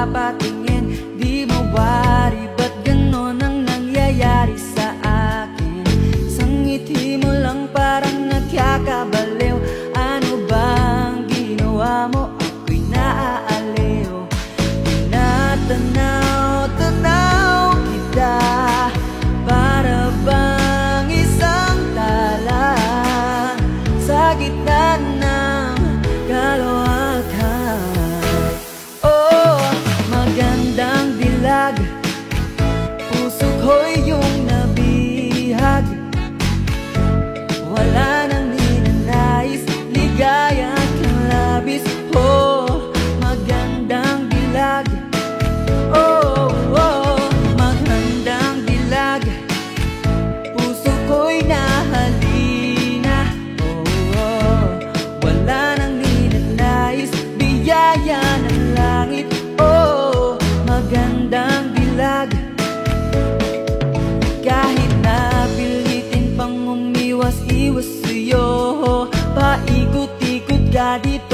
napapatingin. Di mawari, ba't ganon ang nangyayari sa akin? Isang ngiti mo lang parang nagkakabaliw. Ano bang ginawa mo? Ako'y naaaliw. Tinatanaw-tanaw kita, para bang isang tala sa gitna ng kalawakan. Oh, magandang dilag, puso ko'y iyong nabihag. Wala nang ninanais, ligaya kang labis. Oh, magandang dilag. Oh, oh, magandang dilag, puso ko'y nahalina. Oh, oh, wala nang ninanais, biyaya ng langit. Oh, magandang dilag. Kahit na pilitin pang umiwas-iwas sa'yo, paikot-ikot ka dito